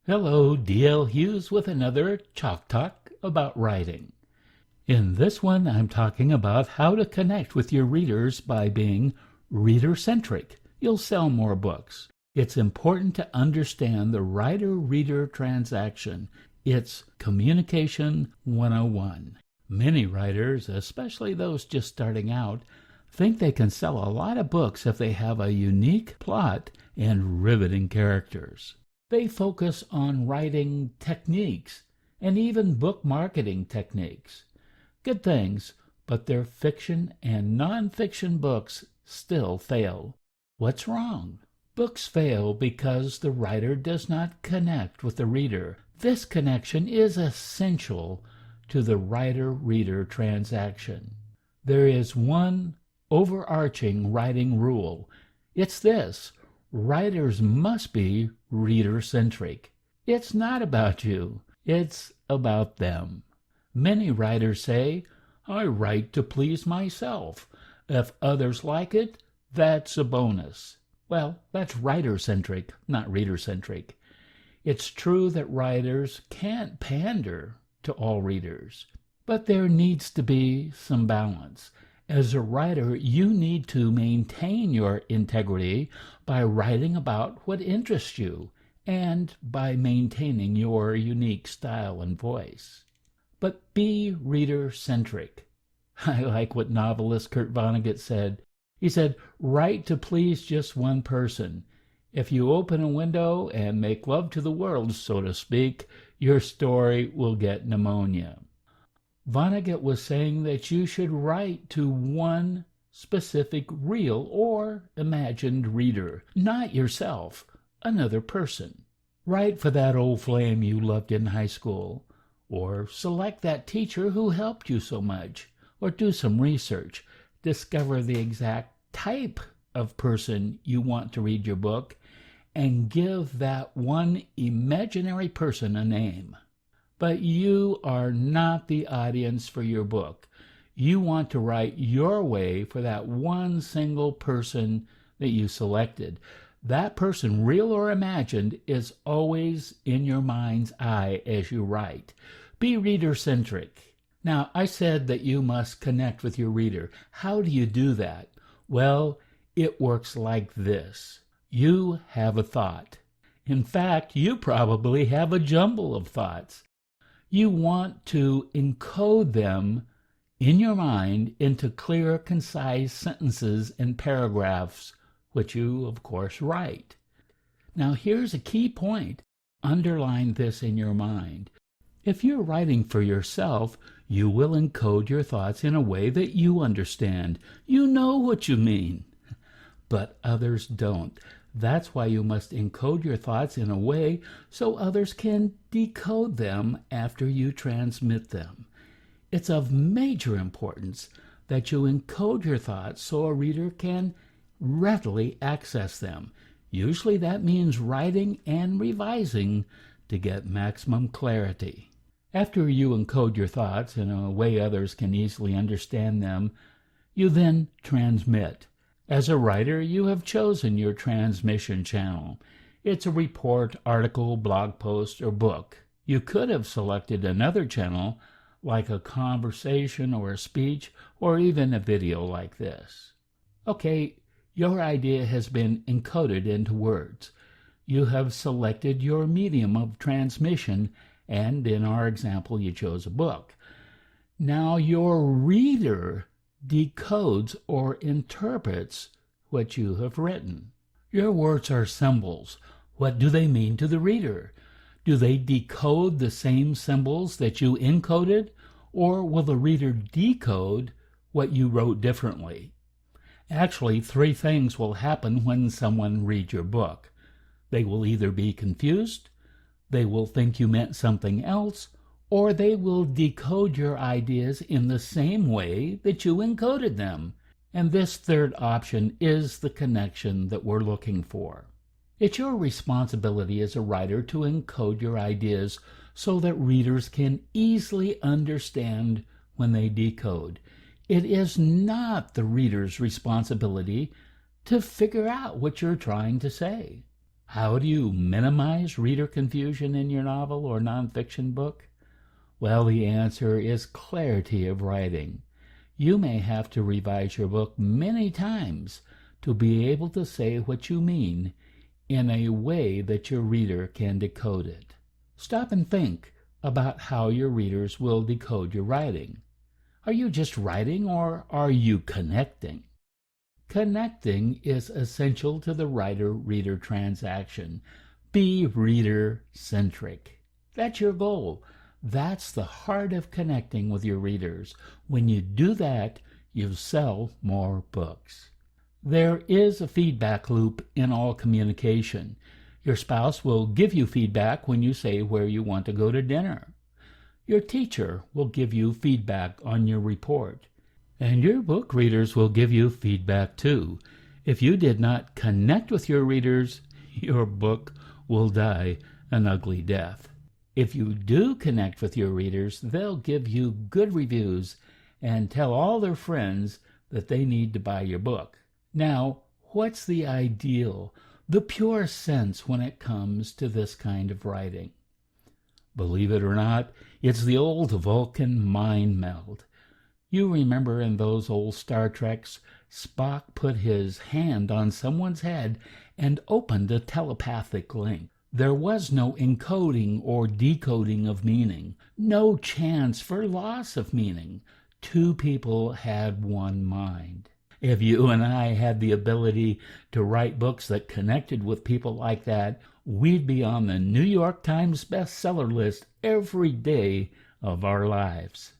Hello, D.L. Hughes with another Chalk Talk about writing. In this one, I'm talking about how to connect with your readers by being reader-centric. You'll sell more books. It's important to understand the writer-reader transaction. It's Communication 101. Many writers, especially those just starting out, think they can sell a lot of books if they have a unique plot and riveting characters. They focus on writing techniques and even book marketing techniques. Good things, but their fiction and nonfiction books still fail. What's wrong? Books fail because the writer does not connect with the reader. This connection is essential to the writer-reader transaction. There is one overarching writing rule. It's this: writers must be reader-centric. It's not about you. It's about them. Many writers say, I write to please myself. If others like it, that's a bonus. Well, that's writer-centric, not reader-centric. It's true that writers can't pander to all readers, but there needs to be some balance. As a writer, you need to maintain your integrity by writing about what interests you and by maintaining your unique style and voice. But be reader-centric. I like what novelist Kurt Vonnegut said. He said, write to please just one person. If you open a window and make love to the world, so to speak, your story will get pneumonia. Vonnegut was saying that you should write to one specific real or imagined reader, not yourself, another person. Write for that old flame you loved in high school, or select that teacher who helped you so much, or do some research, discover the exact type of person you want to read your book, and give that one imaginary person a name. But you are not the audience for your book. You want to write your way for that one single person that you selected. That person, real or imagined, is always in your mind's eye as you write. Be reader-centric. Now, I said that you must connect with your reader. How do you do that? Well, it works like this. You have a thought. In fact, you probably have a jumble of thoughts. You want to encode them in your mind into clear, concise sentences and paragraphs, which you, of course, write. Now, here's a key point. Underline this in your mind. If you're writing for yourself, you will encode your thoughts in a way that you understand. You know what you mean. But others don't. That's why you must encode your thoughts in a way so others can decode them after you transmit them. It's of major importance that you encode your thoughts so a reader can readily access them. Usually that means writing and revising to get maximum clarity. After you encode your thoughts in a way others can easily understand them, you then transmit. As a writer, you have chosen your transmission channel. It's a report, article, blog post, or book. You could have selected another channel, like a conversation or a speech, or even a video like this. Okay, your idea has been encoded into words. You have selected your medium of transmission, and in our example, you chose a book. Now your reader decodes or interprets what you have written. Your words are symbols. What do they mean to the reader? Do they decode the same symbols that you encoded, or will the reader decode what you wrote differently? Actually, three things will happen when someone reads your book. They will either be confused, they will think you meant something else, or they will decode your ideas in the same way that you encoded them. And this third option is the connection that we're looking for. It's your responsibility as a writer to encode your ideas so that readers can easily understand when they decode. It is not the reader's responsibility to figure out what you're trying to say. How do you minimize reader confusion in your novel or nonfiction book? Well, the answer is clarity of writing. You may have to revise your book many times to be able to say what you mean in a way that your reader can decode it. Stop and think about how your readers will decode your writing. Are you just writing, or are you connecting? Connecting is essential to the writer-reader transaction. Be reader-centric. That's your goal. That's the heart of connecting with your readers. When you do that, you sell more books. There is a feedback loop in all communication. Your spouse will give you feedback when you say where you want to go to dinner. Your teacher will give you feedback on your report. And your book readers will give you feedback too. If you did not connect with your readers, your book will die an ugly death. If you do connect with your readers, they'll give you good reviews and tell all their friends that they need to buy your book. Now, what's the ideal, the pure sense when it comes to this kind of writing? Believe it or not, it's the old Vulcan mind meld. You remember in those old Star Treks, Spock put his hand on someone's head and opened a telepathic link. There was no encoding or decoding of meaning, no chance for loss of meaning. Two people had one mind. If you and I had the ability to write books that connected with people like that, we'd be on the New York Times bestseller list every day of our lives.